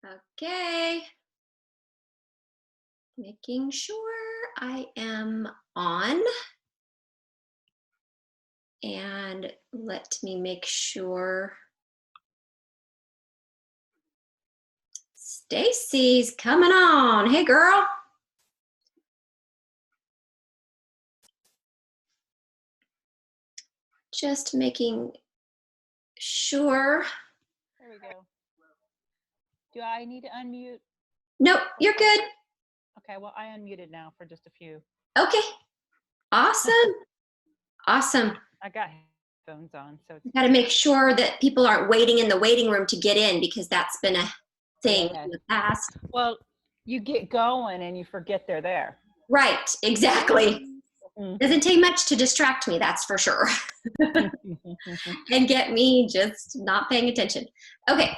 Okay. Making sure I am on. And let me make sure. Stacy's coming on. Hey, girl. Just making sure. There we go. Do I need to unmute? Nope, you're good. Okay, well, I unmuted now for just a few. Okay. Awesome. Awesome. I got headphones on, so it's Got to make sure that people aren't waiting in the waiting room to get in, because that's been a thing in the past. Well, you get going and you forget they're there. Right, exactly. Doesn't take much to distract me, that's for sure. And get me just not paying attention. Okay,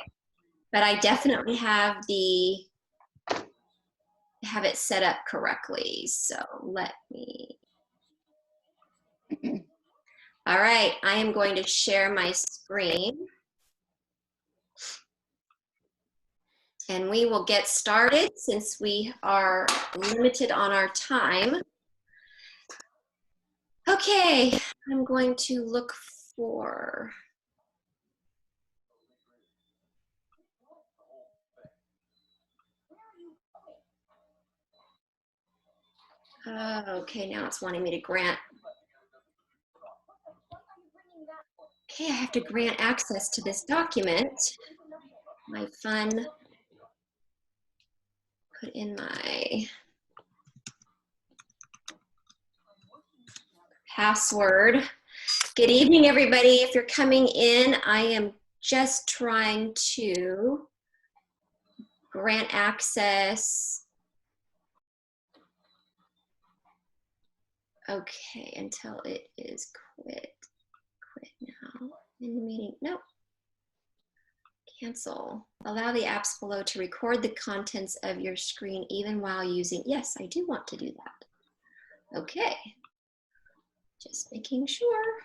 but I definitely have it set up correctly. So let me. All right, I am going to share my screen. And we will get started since we are limited on our time. Okay, I'm going to look for. Okay, now it's wanting me to grant. Okay, I have to grant access to this document. My fun. Put in my password. Good evening, everybody. If you're coming in, I am just trying to grant access. Okay, until it is quit. Quit now. In the meeting. Nope. Cancel. Allow the apps below to record the contents of your screen even while using. Yes, I do want to do that. Okay. Just making sure.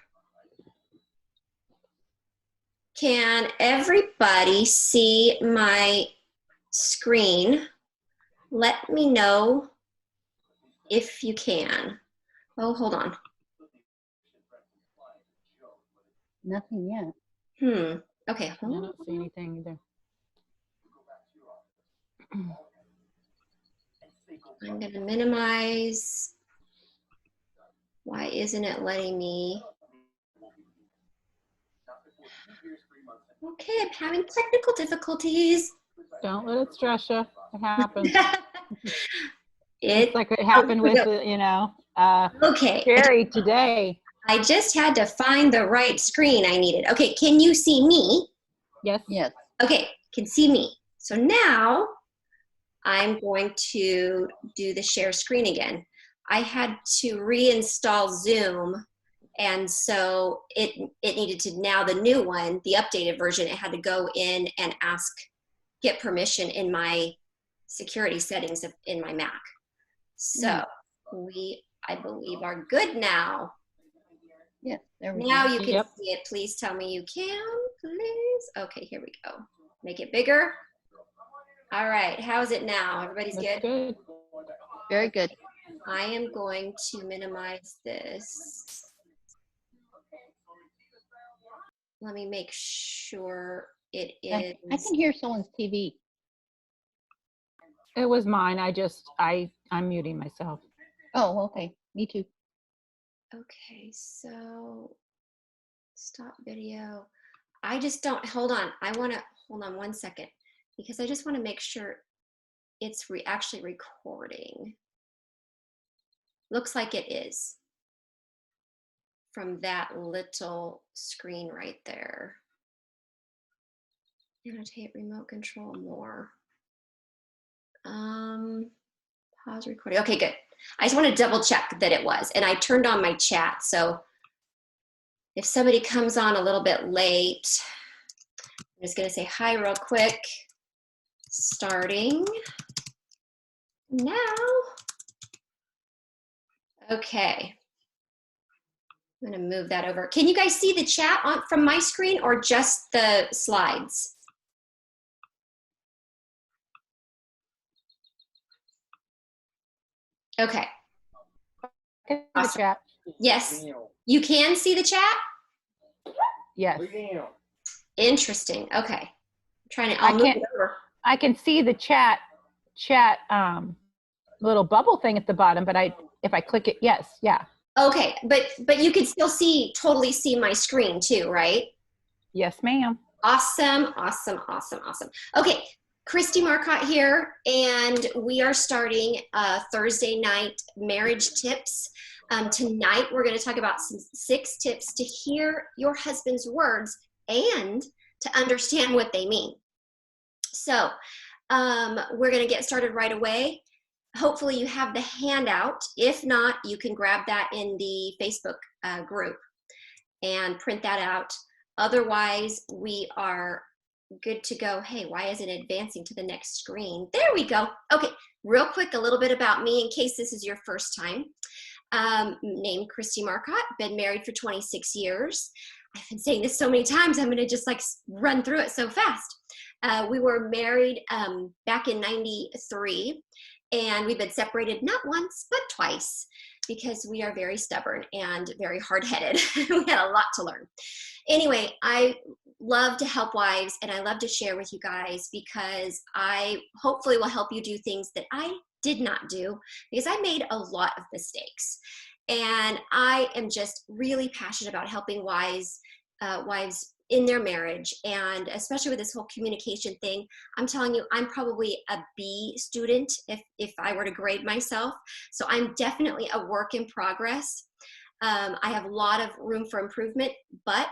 Can everybody see my screen? Let me know if you can. Oh, hold on. Nothing yet. Okay. I don't see anything either. I'm going to minimize. Why isn't it letting me? Okay, I'm having technical difficulties. Don't let it stress you. It happens. It's like it happened with, okay. Jerry today. I just had to find the right screen I needed. Okay, can you see me? Yes. Yes. Okay, can see me. So now I'm going to do the share screen again. I had to reinstall Zoom, and so it needed to, now the new one, the updated version, it had to go in and get permission in my security settings in my Mac. So we, I believe, are good now. Yes, there we Now go. you can see it. Please tell me you can, please. Okay, here we go. Make it bigger. All right, how's it now? Everybody's good? Good. Very good. I am going to minimize this. Let me make sure it is. I can hear someone's TV. It was mine. I'm muting myself. Oh, okay. Me too. Okay, so stop video. I just don't, hold on. I want to, hold on one second, because I just want to make sure it's actually recording. Looks like it is from that little screen right there. Annotate, remote control, more. Pause recording. Okay, good. I just want to double check that it was. And I turned on my chat, so if somebody comes on a little bit late, I'm just going to say hi real quick. Starting now. Okay. I'm going to move that over. Can you guys see the chat from my screen or just the slides? Okay. Can I see Awesome. the chat? Yes. You can see the chat? Yes. Interesting. Okay. Trying to, I I'll move can't, it over. I can see the chat little bubble thing at the bottom, but if I click it, yes, yeah. Okay, but you can still totally see my screen too, right? Yes, ma'am. Awesome, awesome, awesome, awesome. Okay, Christy Marcotte here, and we are starting Thursday night marriage tips. Tonight, we're going to talk about 6 tips to hear your husband's words and to understand what they mean. So we're going to get started right away. Hopefully you have the handout. If not, you can grab that in the Facebook group and print that out. Otherwise, we are good to go. Hey, why isn't it advancing to the next screen? There we go. Okay, real quick, a little bit about me in case this is your first time. Named Christy Marcotte, been married for 26 years. I've been saying this so many times, I'm gonna just like run through it so fast. We were married back in 93, and we've been separated not once, but twice, because we are very stubborn and very hard-headed. We had a lot to learn. Anyway, I love to help wives, and I love to share with you guys because I hopefully will help you do things that I did not do, because I made a lot of mistakes. And I am just really passionate about helping wives in their marriage, and especially with this whole communication thing. I'm telling you, I'm probably a B student if I were to grade myself. So I'm definitely a work in progress. I have a lot of room for improvement, but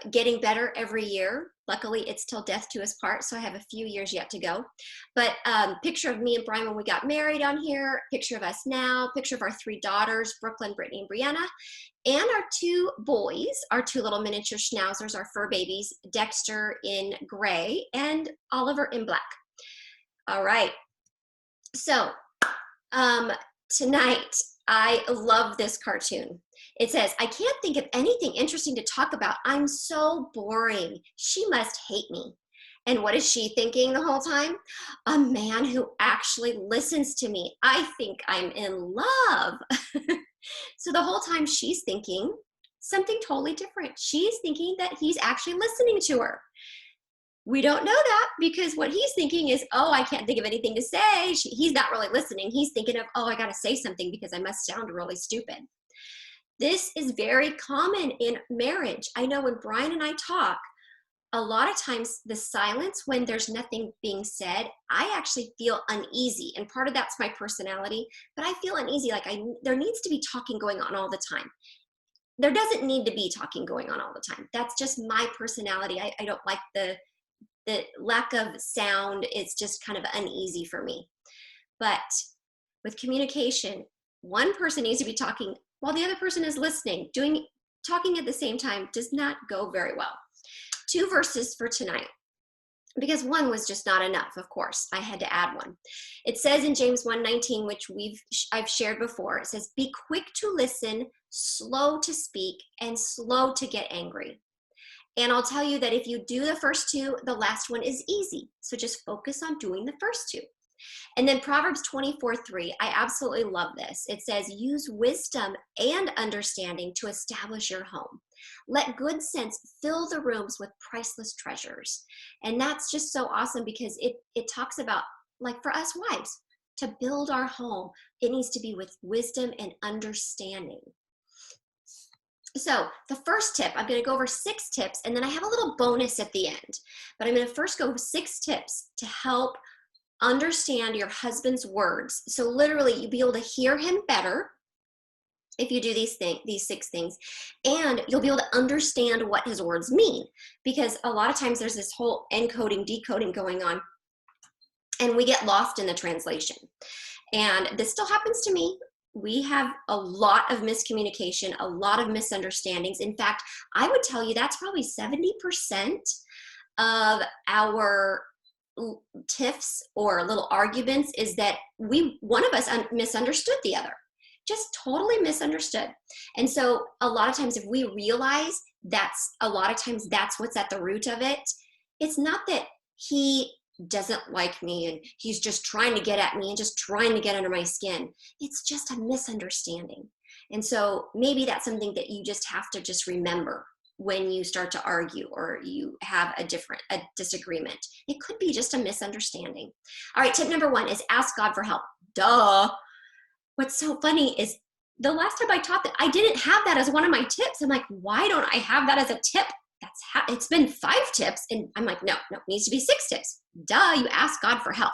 getting better every year. Luckily, it's till death do us part, so I have a few years yet to go. But picture of me and Brian when we got married on here, picture of us now, picture of our 3 daughters, Brooklyn, Brittany, and Brianna, and our 2 boys, our 2 little miniature schnauzers, our fur babies, Dexter in gray and Oliver in black. All right, so tonight, I love this cartoon. It says, I can't think of anything interesting to talk about. I'm so boring. She must hate me. And what is she thinking the whole time? A man who actually listens to me. I think I'm in love. So the whole time she's thinking something totally different. She's thinking that he's actually listening to her. We don't know that, because what he's thinking is, oh, I can't think of anything to say. He's not really listening. He's thinking of, oh, I got to say something because I must sound really stupid. This is very common in marriage. I know when Brian and I talk, a lot of times the silence when there's nothing being said, I actually feel uneasy. And part of that's my personality, but I feel uneasy. Like there needs to be talking going on all the time. There doesn't need to be talking going on all the time. That's just my personality. I don't like the lack of sound. Is just kind of uneasy for me. But with communication, one person needs to be talking while the other person is listening. Talking at the same time does not go very well. 2 verses for tonight, because 1 was just not enough. Of course, I had to add 1. It says in James 1:19, which I've shared before, it says, be quick to listen, slow to speak, and slow to get angry. And I'll tell you that if you do the first 2, the last one is easy. So just focus on doing the first 2. And then Proverbs 24:3, I absolutely love this. It says, use wisdom and understanding to establish your home. Let good sense fill the rooms with priceless treasures. And that's just so awesome, because it talks about, like for us wives, to build our home, it needs to be with wisdom and understanding. So the first tip, I'm going to go over 6 tips, and then I have a little bonus at the end. But I'm going to first go over 6 tips to help understand your husband's words. So literally, you'll be able to hear him better if you do these 6 things, and you'll be able to understand what his words mean, because a lot of times there's this whole encoding, decoding going on, and we get lost in the translation. And this still happens to me. We have a lot of miscommunication, a lot of misunderstandings. In fact, I would tell you that's probably 70% of our tiffs or little arguments is that one of us misunderstood the other, just totally misunderstood. And so a lot of times if we realize that's what's at the root of it, it's not that he doesn't like me and he's just trying to get at me and just trying to get under my skin. It's just a misunderstanding. And so maybe that's something that you just have to just remember when you start to argue or you have a disagreement. It could be just a misunderstanding. All right, tip number 1 is ask God for help. Duh. What's so funny is the last time I taught that, I didn't have that as one of my tips. I'm like, why don't I have that as a tip? It's been 5 tips. And I'm like, no, it needs to be 6 tips. Duh, you ask God for help.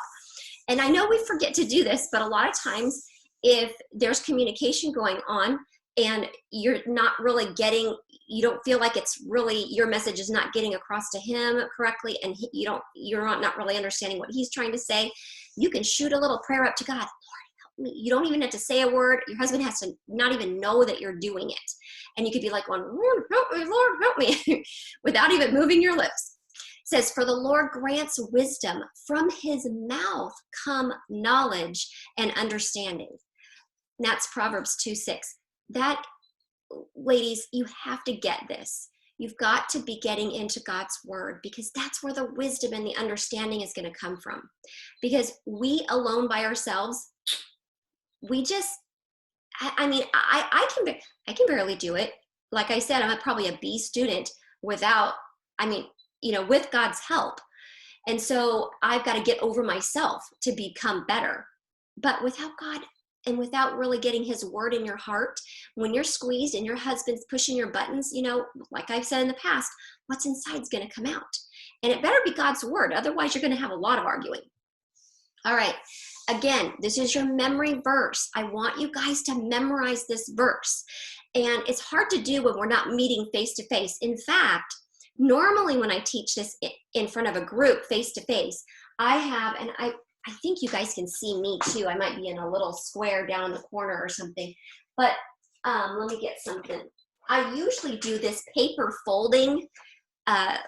And I know we forget to do this, but a lot of times if there's communication going on and you're not really getting, you don't feel like it's really, your message is not getting across to him correctly, and you're not really understanding what he's trying to say, you can shoot a little prayer up to God. Lord, help me. You don't even have to say a word. Your husband has to not even know that you're doing it. And you could be like, Lord, help me, without even moving your lips. It says, for the Lord grants wisdom. From his mouth come knowledge and understanding. And that's Proverbs 2:6. That, ladies, you have to get this. You've got to be getting into God's word, because that's where the wisdom and the understanding is going to come from. Because we alone by ourselves, we just, I can barely do it. Like I said, I'm probably a B student without, with God's help. And so I've got to get over myself to become better. But without God and without really getting his word in your heart, when you're squeezed and your husband's pushing your buttons, like I've said in the past, what's inside is going to come out. And it better be God's word. Otherwise, you're going to have a lot of arguing. All right. Again, this is your memory verse. I want you guys to memorize this verse. And it's hard to do when we're not meeting face to face. In fact, normally when I teach this in front of a group face to face, I have, and I think you guys can see me too. I might be in a little square down in the corner or something, but let me get something. I usually do this paper folding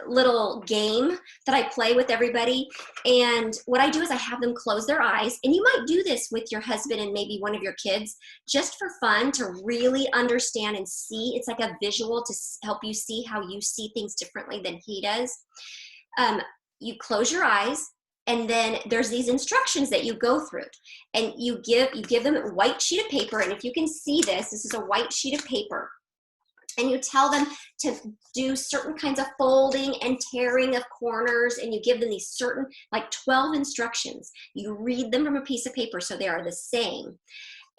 little game that I play with everybody. And what I do is I have them close their eyes, and you might do this with your husband and maybe one of your kids just for fun, to really understand and see. It's like a visual to help you see how you see things differently than he does. You close your eyes, and then there's these instructions that you go through, and you give them a white sheet of paper. And if you can see this is a white sheet of paper. And you tell them to do certain kinds of folding and tearing of corners, and you give them these certain, like 12 instructions. You read them from a piece of paper so they are the same.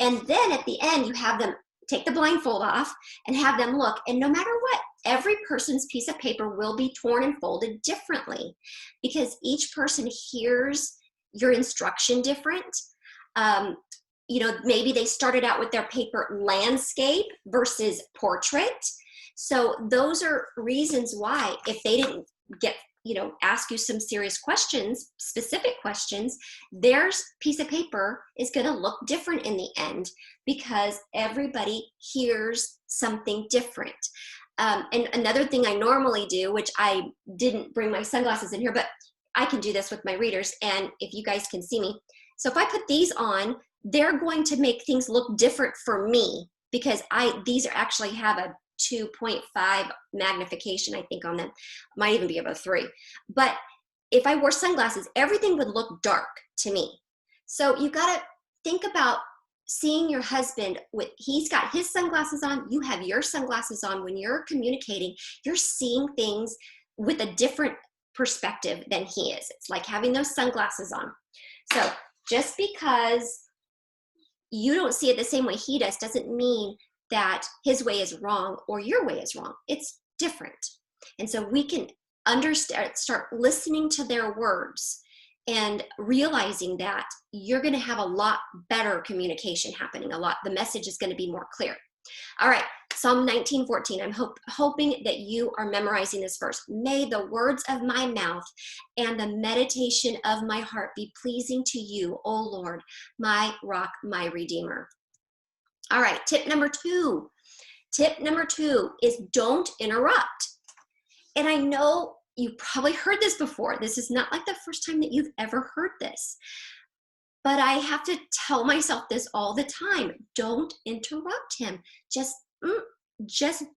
And then at the end, you have them take the blindfold off and have them look. And no matter what, every person's piece of paper will be torn and folded differently, because each person hears your instruction different. Maybe they started out with their paper landscape versus portrait. So those are reasons why, if they didn't ask you some serious questions, specific questions, their piece of paper is going to look different in the end, because everybody hears something different. And another thing I normally do, which I didn't bring my sunglasses in here, but I can do this with my readers, and if you guys can see me. So if I put these on, they're going to make things look different for me, because these actually have a 2.5 magnification, I think, on them. Might even be about 3. But if I wore sunglasses, everything would look dark to me. So you got to think about seeing your husband he's got his sunglasses on, you have your sunglasses on. When you're communicating, you're seeing things with a different perspective than he is. It's like having those sunglasses on. So just because you don't see it the same way he does doesn't mean that his way is wrong or your way is wrong. It's different. And so we can start listening to their words and realizing that you're going to have a lot better communication happening. The message is going to be more clear. All right, Psalm 19:14. I'm hoping that you are memorizing this verse. May the words of my mouth and the meditation of my heart be pleasing to you, O Lord, my rock, my redeemer. All right, tip number 2. Tip number 2 is don't interrupt. And I know you probably heard this before. This is not like the first time that you've ever heard this. But I have to tell myself this all the time. Don't interrupt him. Just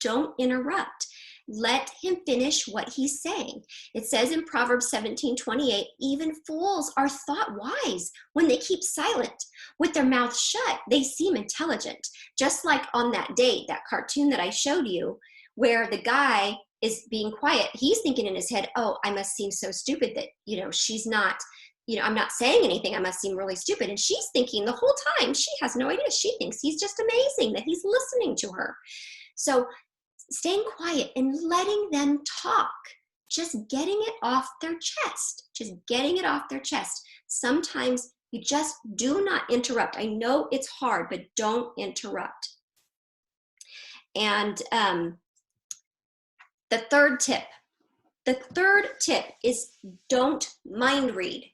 don't interrupt. Let him finish what he's saying. It says in Proverbs 17:28, even fools are thought wise when they keep silent. With their mouths shut, they seem intelligent. Just like on that date, that cartoon that I showed you, where the guy is being quiet, he's thinking in his head, oh, I must seem so stupid that, she's not, I'm not saying anything. I must seem really stupid. And she's thinking the whole time, she has no idea. She thinks he's just amazing, that he's listening to her. So staying quiet and letting them talk, just getting it off their chest, Sometimes you just do not interrupt. I know it's hard, but don't interrupt. And the third tip is don't mind read.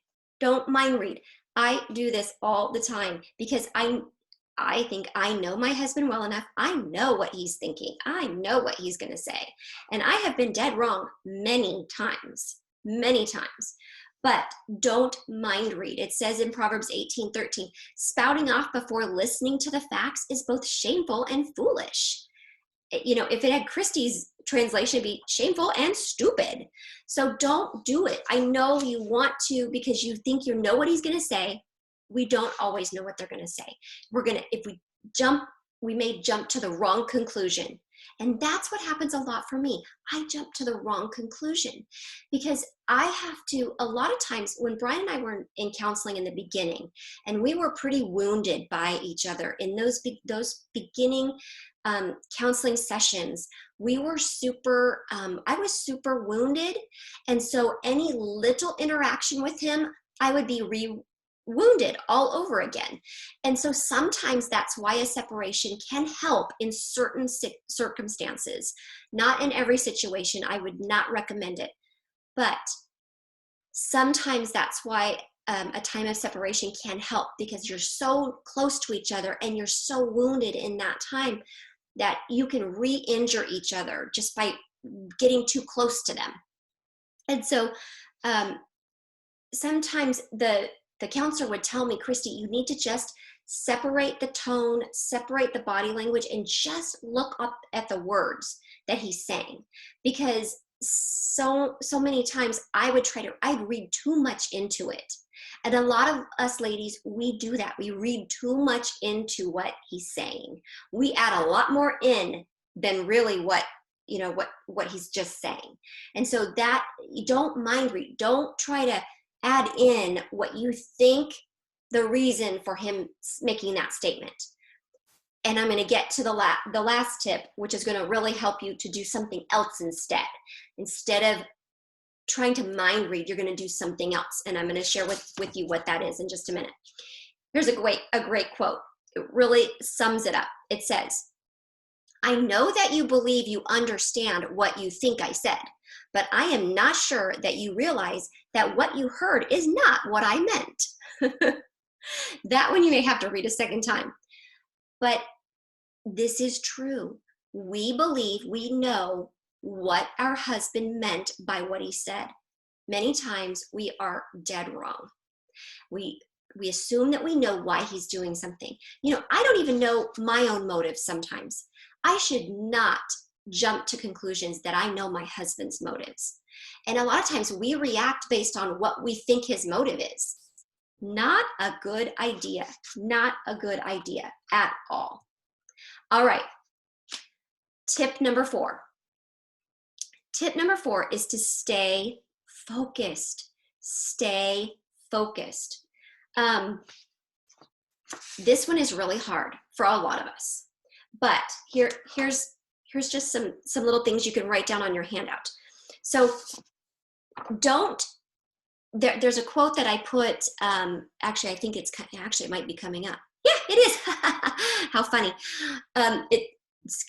Don't mind read. I do this all the time because I think I know my husband well enough. I know what he's thinking. I know what he's going to say. And I have been dead wrong many times. But don't mind read. It says in Proverbs 18:13, spouting off before listening to the facts is both shameful and foolish. If it had Christie's translation, it'd be shameful and stupid. So don't do it. I know you want to because you think you know what he's going to say. We don't always know what they're going to say. If we may jump to the wrong conclusion. And that's what happens a lot for me. I jump to the wrong conclusion because I have to, a lot of times when Brian and I were in counseling in the beginning, and we were pretty wounded by each other in those beginning counseling sessions, we were I was super wounded. And so any little interaction with him, I would be wounded all over again. And so sometimes that's why a separation can help in certain circumstances. Not in every situation. I would not recommend it. But sometimes that's why a time of separation can help because you're so close to each other and you're so wounded in that time that you can re-injure each other just by getting too close to them. And so sometimes the counselor would tell me, Christy, you need to just separate the tone, separate the body language, and just look up at the words that he's saying. Because so many times I'd read too much into it. And a lot of us ladies, we do that. We read too much into what he's saying. We add a lot more in than really what he's just saying. And so that, you don't mind read. Don't try to add in what you think the reason for him making that statement. And I'm going to get to the last tip, which is going to really help you to do something else instead. Instead of trying to mind read, you're going to do something else. And I'm going to share with you what that is in just a minute. Here's a great quote. It really sums it up. It says, I know that you believe you understand what you think I said, but I am not sure that you realize that what you heard is not what I meant. That one you may have to read a second time. But this is true. We believe we know what our husband meant by what he said. Many times we are dead wrong. We assume that we know why he's doing something. I don't even know my own motives sometimes. I should not jump to conclusions that I know my husband's motives. And a lot of times we react based on what we think his motive is. Not a good idea. Not a good idea at all. All right. Tip number 4. Tip number 4 is to stay focused. Stay focused. This one is really hard for a lot of us. But here's just some little things you can write down on your handout. So there's a quote that I put, actually, I think it might be coming up. Yeah, it is. How funny.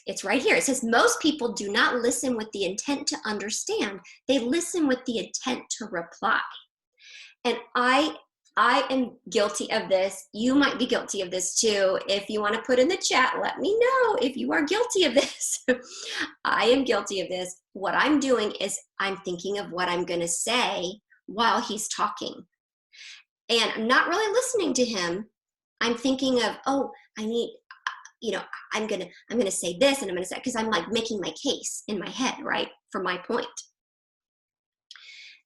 It's right here. It says, most people do not listen with the intent to understand. They listen with the intent to reply. And I am guilty of this. You might be guilty of this too. If you want to put in the chat, let me know if you are guilty of this. I am guilty of this. What I'm doing is I'm thinking of what I'm going to say while he's talking. And I'm not really listening to him. I'm thinking of, I'm going to say this and I'm going to say, because I'm like making my case in my head, right? for my point.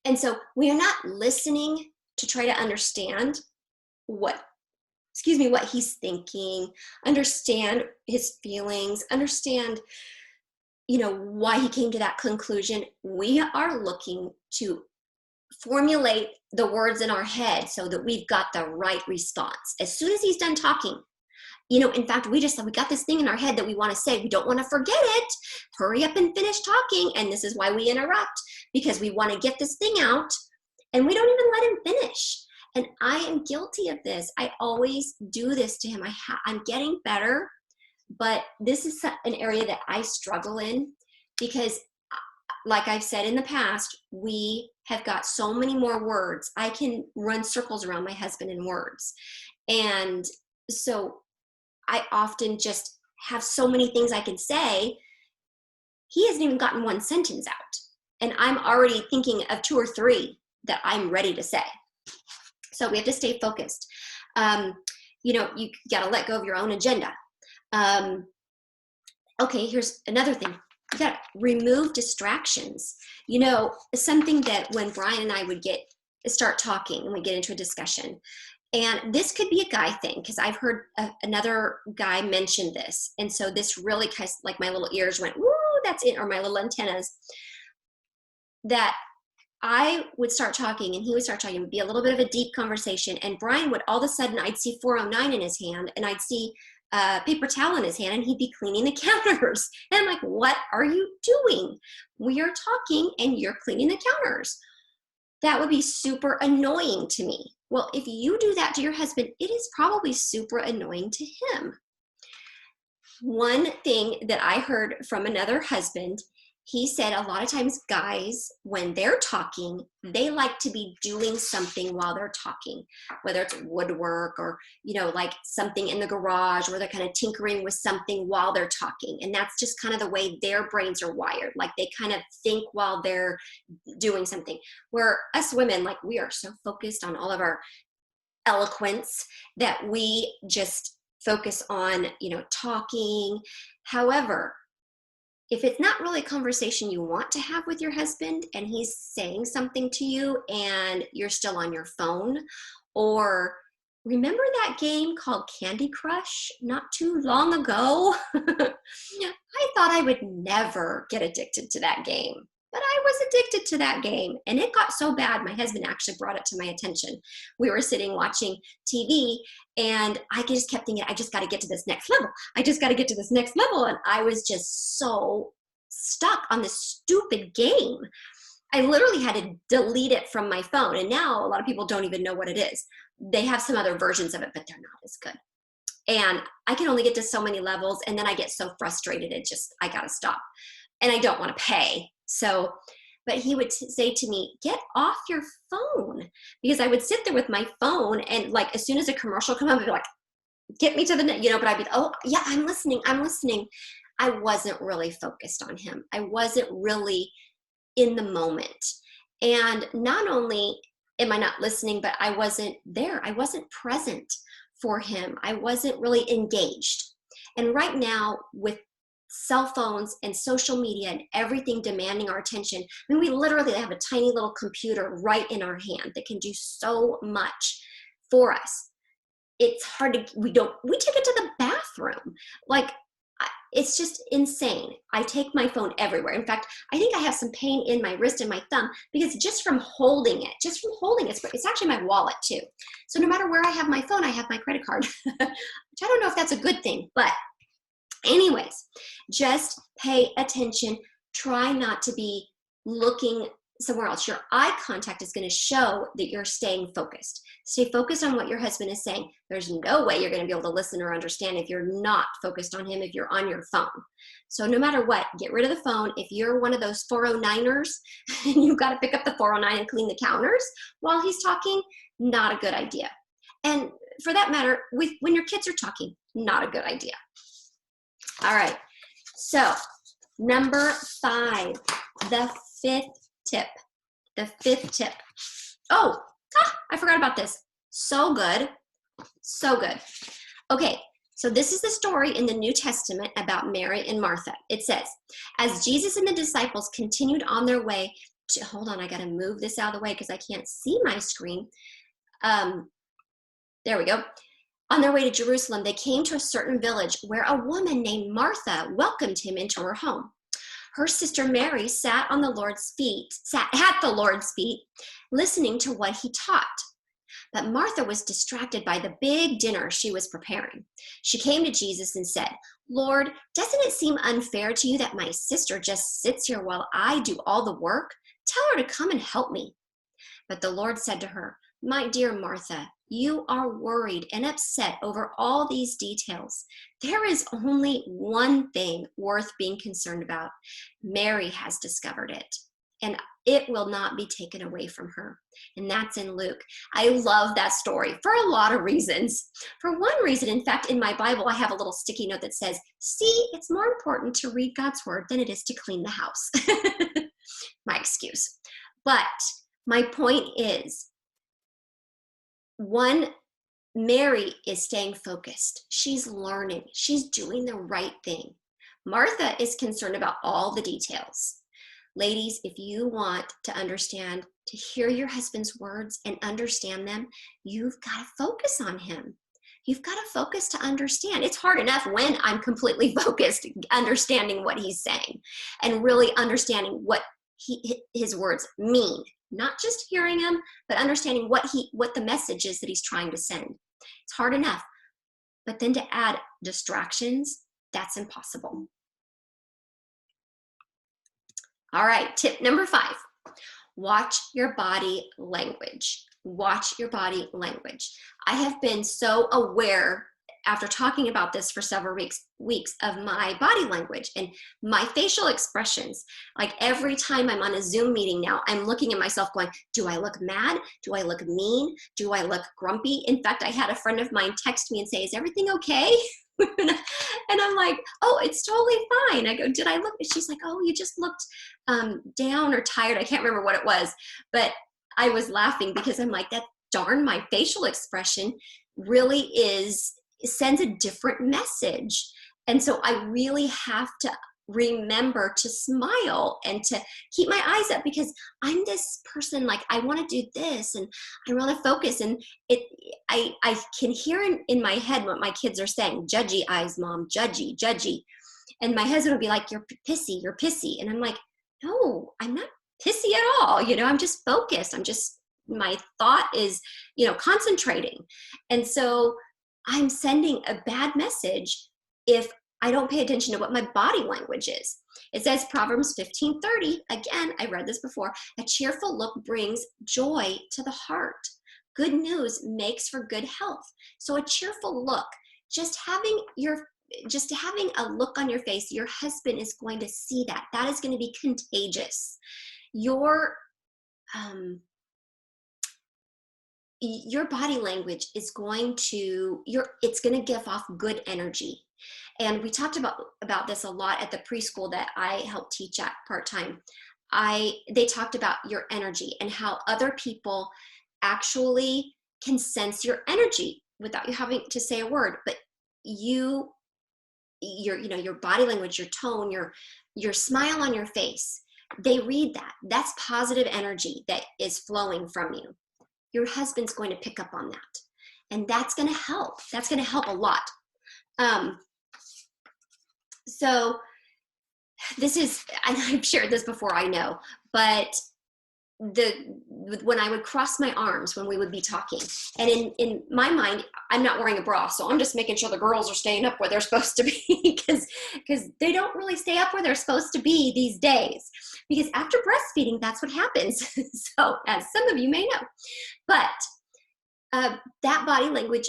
And so we are not listening to try to understand what he's thinking, understand his feelings, understand, why he came to that conclusion. We are looking to formulate the words in our head so that we've got the right response. As soon as he's done talking, in fact, we got this thing in our head that we want to say. We don't want to forget it. Hurry up and finish talking. And this is why we interrupt, because we want to get this thing out, and we don't even let him finish. And I am guilty of this. I always do this to him. I'm getting better, but this is an area that I struggle in because, like I've said in the past, we have got so many more words. I can run circles around my husband in words. And so I often just have so many things I can say. He hasn't even gotten one sentence out, and I'm already thinking of 2 or 3 that I'm ready to say. So we have to stay focused. You got to let go of your own agenda. Okay, here's another thing. You got to remove distractions. Something that when Brian and I would start talking and we get into a discussion, and this could be a guy thing, because I've heard another guy mention this. And so this really kind of, like, my little ears went, woo, that's it, or my little antennas, that I would start talking and he would start talking. It would be a little bit of a deep conversation. And Brian would, all of a sudden, I'd see 409 in his hand, and I'd see a paper towel in his hand, and he'd be cleaning the counters. And I'm like, what are you doing? We are talking and you're cleaning the counters. That would be super annoying to me. Well, if you do that to your husband, it is probably super annoying to him. One thing that I heard from another husband, he said a lot of times guys, when they're talking, they like to be doing something while they're talking, whether it's woodwork or, like something in the garage where they're kind of tinkering with something while they're talking. And that's just kind of the way their brains are wired. Like, they kind of think while they're doing something. Where us women, like, we are so focused on all of our eloquence that we just focus on, talking. However, if it's not really a conversation you want to have with your husband and he's saying something to you and you're still on your phone, or remember that game called Candy Crush not too long ago? I thought I would never get addicted to that game, but I was addicted to that game, and it got so bad my husband actually brought it to my attention. We were sitting watching TV, and I just kept thinking, I just got to get to this next level. I just got to get to this next level. And I was just so stuck on this stupid game. I literally had to delete it from my phone. And now a lot of people don't even know what it is. They have some other versions of it, but they're not as good. And I can only get to so many levels, and then I get so frustrated. I got to stop. And I don't want to pay. So, but he would say to me, get off your phone, because I would sit there with my phone, and like, as soon as a commercial come up, I'd be like, get me to the, but I'd be, oh yeah, I'm listening. I wasn't really focused on him. I wasn't really in the moment. And not only am I not listening, but I wasn't there. I wasn't present for him. I wasn't really engaged. And right now, with cell phones and social media and everything demanding our attention, we literally have a tiny little computer right in our hand that can do so much for us. It's hard to, we take it to the bathroom. Like, it's just insane. I take my phone everywhere. In fact, I think I have some pain in my wrist and my thumb because just from holding it, it's actually my wallet too. So no matter where I have my phone, I have my credit card, which I don't know if that's a good thing, but anyways, just pay attention. Try not to be looking somewhere else. Your eye contact is going to show that you're staying focused. Stay focused on what your husband is saying. There's no way you're going to be able to listen or understand if you're not focused on him, if you're on your phone. So no matter what, get rid of the phone. If you're one of those 409ers and you've got to pick up the 409 and clean the counters while he's talking, not a good idea. And for that matter, when your kids are talking, not a good idea. All right. So number 5, the fifth tip. I forgot about this. So good. Okay. So this is the story in the New Testament about Mary and Martha. It says, as Jesus and the disciples continued on their way to, hold on, I got to move this out of the way because I can't see my screen. There we go. On their way to Jerusalem, they came to a certain village where a woman named Martha welcomed him into her home. Her sister Mary sat at the Lord's feet, listening to what he taught. But Martha was distracted by the big dinner she was preparing. She came to Jesus and said, Lord, doesn't it seem unfair to you that my sister just sits here while I do all the work? Tell her to come and help me. But the Lord said to her, my dear Martha, you are worried and upset over all these details. There is only one thing worth being concerned about. Mary has discovered it, and it will not be taken away from her. And that's in Luke. I love that story for a lot of reasons. For one reason, in fact, in my Bible, I have a little sticky note that says, see, it's more important to read God's word than it is to clean the house. My excuse. But my point is, one, Mary is staying focused. She's learning. She's doing the right thing. Martha is concerned about all the details. Ladies, if you want to understand, to hear your husband's words and understand them, you've got to focus on him. You've got to focus to understand. It's hard enough when I'm completely focused, understanding what he's saying and really understanding what his words mean. Not just hearing him, but understanding what the message is that he's trying to send. It's hard enough. But then to add distractions, that's impossible. All right, tip number 5. Watch your body language. Watch your body language. I have been so aware after talking about this for several weeks of my body language and my facial expressions. Like every time I'm on a Zoom meeting now, I'm looking at myself going, do I look mad? Do I look mean? Do I look grumpy? In fact, I had a friend of mine text me and say, is everything okay? And I'm like, oh, it's totally fine. I go, did I look? She's like, oh, you just looked down or tired. I can't remember what it was, but I was laughing because I'm like, that darn, my facial expression really sends a different message. And so I really have to remember to smile and to keep my eyes up because I'm this person, like I want to do this and I want to focus, and I can hear in my head what my kids are saying. Judgy eyes, mom, judgy, judgy. And my husband will be like, you're pissy. And I'm like, no, I'm not pissy at all. I'm just focused. My thought is, concentrating. And so I'm sending a bad message if I don't pay attention to what my body language is. It says Proverbs 15:30. Again, I read this before. A cheerful look brings joy to the heart. Good news makes for good health. So a cheerful look, just having a look on your face, your husband is going to see that. That is going to be contagious. Your body language is going to give off good energy. And we talked about this a lot at the preschool that I help teach at part-time. They talked about your energy and how other people actually can sense your energy without you having to say a word. But your body language, your tone, your smile on your face, they read that. That's positive energy that is flowing from you. Your husband's going to pick up on that. And that's going to help. That's going to help a lot. So this is, and I've shared this before, I know, but when I would cross my arms when we would be talking, and in my mind, I'm not wearing a bra, so I'm just making sure the girls are staying up where they're supposed to be because they don't really stay up where they're supposed to be these days. Because after breastfeeding, that's what happens. So as some of you may know, but that body language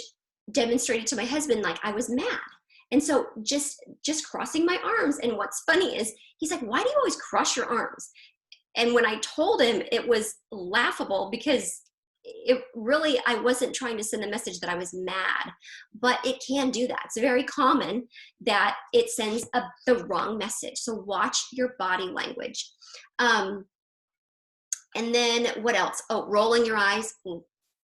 demonstrated to my husband like I was mad. And so just crossing my arms. And what's funny is he's like, why do you always cross your arms? And when I told him, it was laughable because I wasn't trying to send a message that I was mad, but it can do that. It's very common that it sends the wrong message. So watch your body language. And then what else? Oh, rolling your eyes.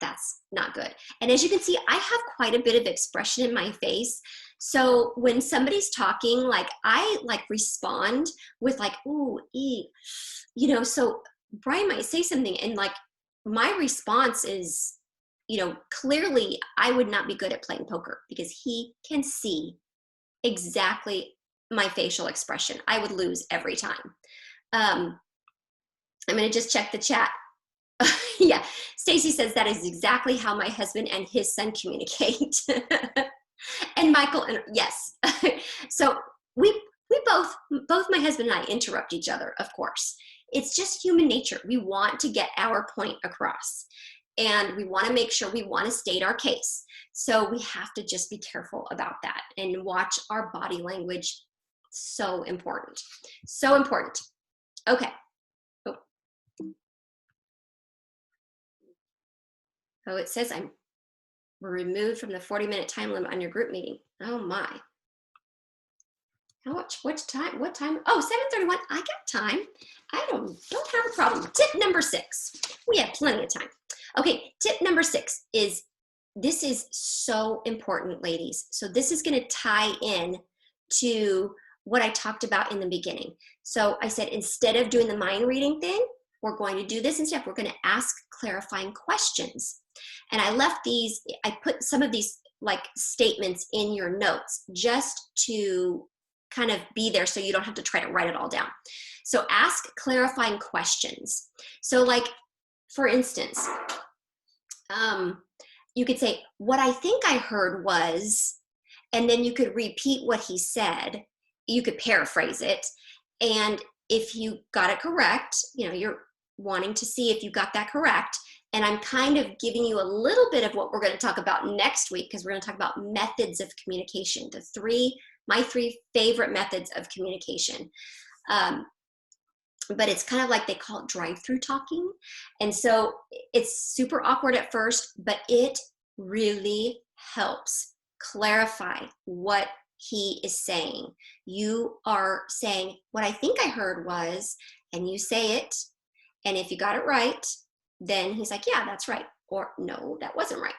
That's not good. And as you can see, I have quite a bit of expression in my face. So when somebody's talking, like I like respond with like, ooh, so Brian might say something and like my response is, clearly I would not be good at playing poker because he can see exactly my facial expression. I would lose every time. I'm going to just check the chat. Yeah, Stacy says that is exactly how my husband and his son communicate. And Michael, and yes. So we both my husband and I interrupt each other, of course. It's just human nature. We want to get our point across. And we want to make sure we want to state our case. So we have to just be careful about that and watch our body language. So important. So important. Okay. Oh, it says I'm removed from the 40-minute time limit on your group meeting. Oh my. How much? What time? What time? Oh, 7:31. I got time. I don't have a problem. Tip number 6. We have plenty of time. Okay, tip number 6 is, this is so important, ladies. So this is going to tie in to what I talked about in the beginning. So I said, instead of doing the mind reading thing, we're going to do this instead. We're going to ask clarifying questions. And I put some of these like statements in your notes just to kind of be there so you don't have to try to write it all down. So ask clarifying questions. So like, for instance, you could say, what I think I heard was, and then you could repeat what he said. You could paraphrase it. And if you got it correct, you're wanting to see if you got that correct. And I'm kind of giving you a little bit of what we're going to talk about next week, because we're going to talk about methods of communication, my 3 favorite methods of communication. But it's kind of like they call it drive-through talking. And so it's super awkward at first, but it really helps clarify what he is saying. You are saying, what I think I heard was, and you say it. And if you got it right, then he's like, yeah, that's right. Or no, that wasn't right.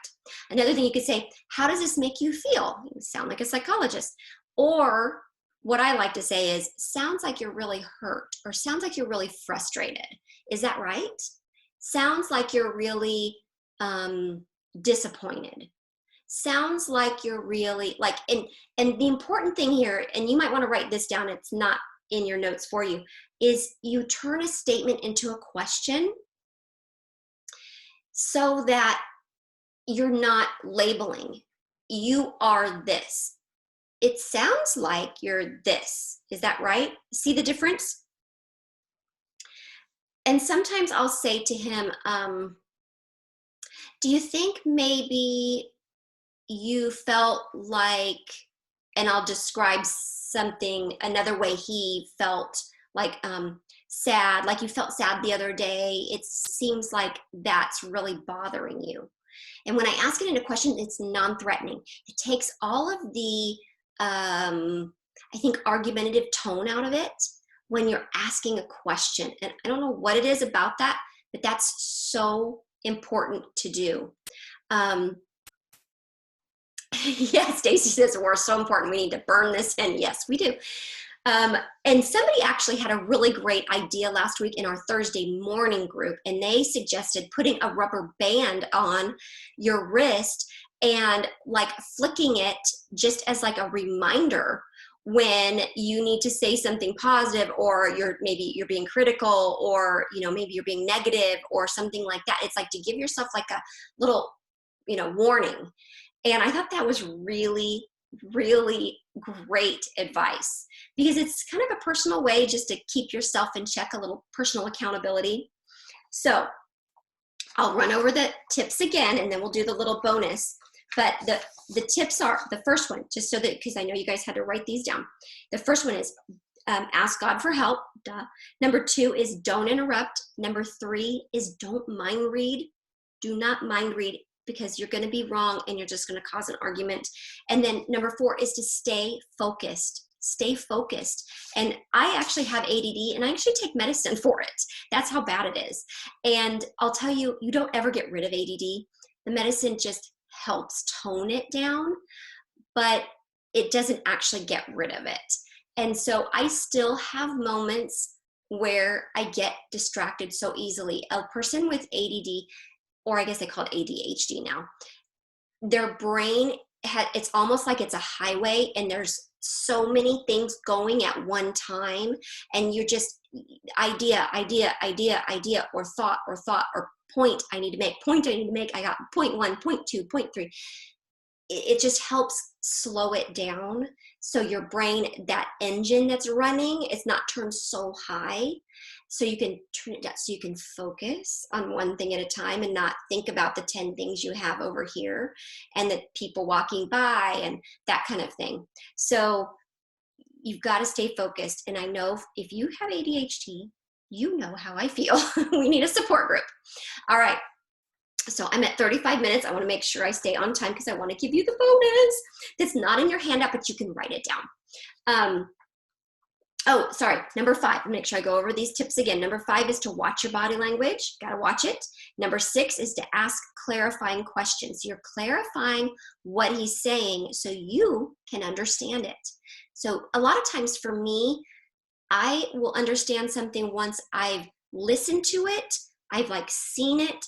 Another thing you could say, how does this make you feel? You sound like a psychologist. Or what I like to say is, sounds like you're really hurt, or sounds like you're really frustrated. Is that right? Sounds like you're really disappointed. Sounds like you're really like, and the important thing here, and you might want to write this down, it's not in your notes for you, is you turn a statement into a question so that you're not labeling. You are this. It sounds like you're this. Is that right? See the difference? And sometimes I'll say to him, do you think maybe you felt like, and I'll describe something, another way he felt, like sad, like you felt sad the other day. It seems like that's really bothering you. And when I ask it in a question, it's non-threatening. It takes all of the, I think, argumentative tone out of it when you're asking a question. And I don't know what it is about that, but that's so important to do. Yes, Stacy says we're so important. We need to burn this in. Yes, we do. And somebody actually had a really great idea last week in our Thursday morning group, and they suggested putting a rubber band on your wrist and like flicking it just as like a reminder when you need to say something positive, or maybe you're being critical, or maybe you're being negative or something like that. It's like to give yourself like a little warning. And I thought that was really, really great advice, because it's kind of a personal way just to keep yourself in check, a little personal accountability. So I'll run over the tips again, and then we'll do the little bonus. But the tips are, the first one, just so that, because I know you guys had to write these down. The first one is ask God for help. Duh. Number 2 is don't interrupt. Number 3 is don't mind read. Do not mind read, because you're going to be wrong and you're just going to cause an argument. And then number 4 is to stay focused. Stay focused. And I actually have ADD, and I actually take medicine for it. That's how bad it is. And I'll tell you, you don't ever get rid of ADD. The medicine just helps tone it down. But it doesn't actually get rid of it. And so I still have moments where I get distracted so easily. A person with ADD, or I guess they call it ADHD now, their brain, it's almost like it's a highway and there's so many things going at one time, and you're just idea, or thought, or point I need to make. I got point 1, point 2, point 3. It just helps slow it down. So your brain, that engine that's running, is not turned so high. So you can turn it down so you can focus on one thing at a time and not think about the 10 things you have over here and the people walking by and that kind of thing. So you've got to stay focused. And I know if you have ADHD, you know how I feel. We need a support group. All right. So I'm at 35 minutes. I want to make sure I stay on time because I want to give you the bonus that's not in your handout, but you can write it down. Oh, sorry. Number 5, make sure I go over these tips again. Number 5 is to watch your body language. Got to watch it. Number 6 is to ask clarifying questions. You're clarifying what he's saying so you can understand it. So a lot of times for me, I will understand something once I've listened to it, I've like seen it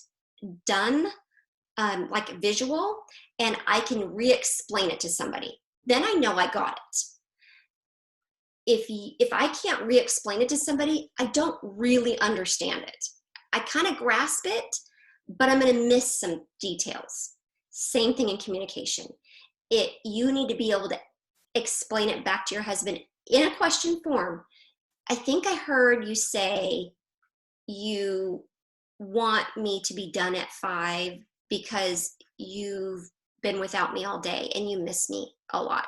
done, like visual, and I can re-explain it to somebody. Then I know I got it. If I can't re-explain it to somebody, I don't really understand it. I kind of grasp it, but I'm going to miss some details. Same thing in communication. You need to be able to explain it back to your husband in a question form. I think I heard you say you want me to be done at 5 because you've been without me all day and you miss me a lot.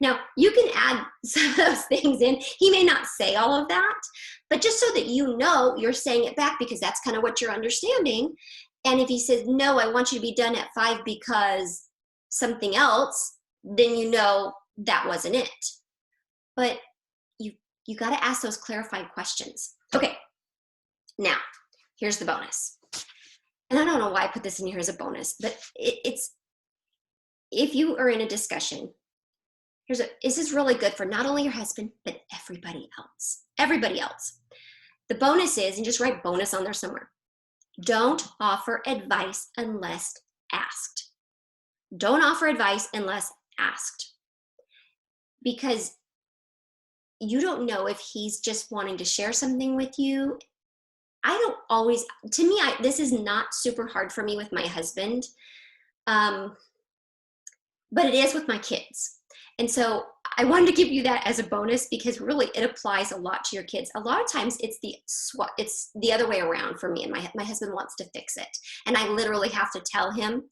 Now, you can add some of those things in. He may not say all of that, but just so that you know you're saying it back because that's kind of what you're understanding. And if he says, no, I want you to be done at 5 because something else, then you know that wasn't it. But you got to ask those clarifying questions. Okay, now, here's the bonus. And I don't know why I put this in here as a bonus, but it's, if you are in a discussion, this is really good for not only your husband, but everybody else. Everybody else. The bonus is, and just write bonus on there somewhere, don't offer advice unless asked. Don't offer advice unless asked. Because you don't know if he's just wanting to share something with you. I don't always, to me, this is not super hard for me with my husband, but it is with my kids. And so I wanted to give you that as a bonus because really it applies a lot to your kids. A lot of times it's the other way around for me, and my husband wants to fix it. And I literally have to tell him,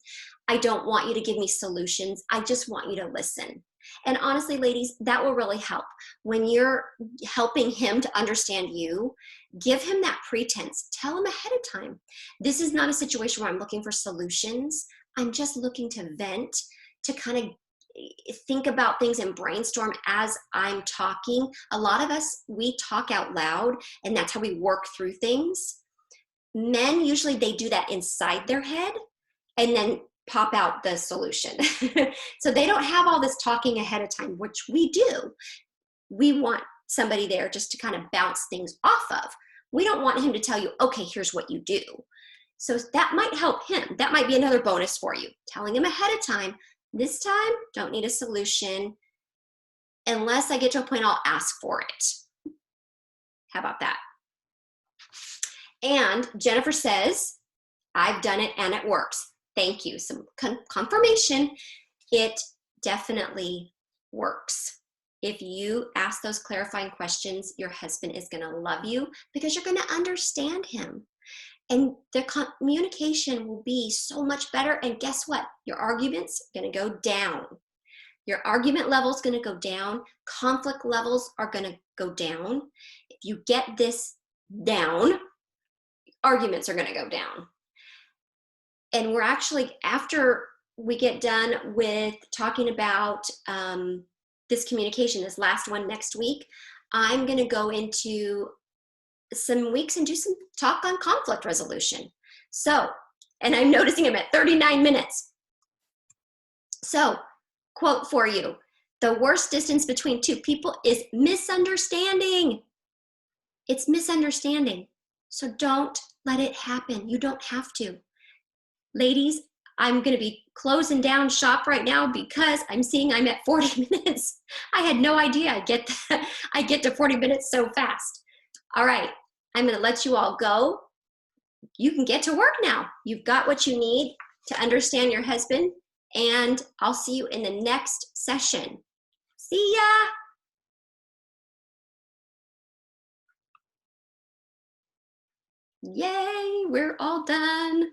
I don't want you to give me solutions. I just want you to listen. And honestly, ladies, that will really help. When you're helping him to understand you, give him that pretense. Tell him ahead of time. This is not a situation where I'm looking for solutions. I'm just looking to vent, to kind of think about things and brainstorm as I'm talking. A lot of us, we talk out loud, and that's how we work through things. Men, usually they do that inside their head and then pop out the solution. So they don't have all this talking ahead of time, which we do. We want somebody there just to kind of bounce things off of. We don't want him to tell you, okay, here's what you do. So that might help him. That might be another bonus for you. Telling him ahead of time, this time, don't need a solution. Unless I get to a point, I'll ask for it. How about that? And Jennifer says, I've done it and it works. Thank you. Some confirmation. It definitely works. If you ask those clarifying questions, your husband is going to love you because you're going to understand him. And the communication will be so much better. And guess what? Your argument's going to go down. Your argument level is going to go down. Conflict levels are going to go down. If you get this down, arguments are going to go down. And we're actually, after we get done with talking about this communication, this last one next week, I'm going to go into some weeks and do some talk on conflict resolution. So, and I'm noticing I'm at 39 minutes. So, quote for you, The worst distance between two people is misunderstanding. It's misunderstanding. So don't let it happen. You don't have to. Ladies, I'm going to be closing down shop right now because I'm seeing I'm at 40 minutes. I had no idea I get to 40 minutes so fast. All right, I'm going to let you all go. You can get to work now. You've got what you need to understand your husband, and I'll see you in the next session. See ya! Yay, we're all done.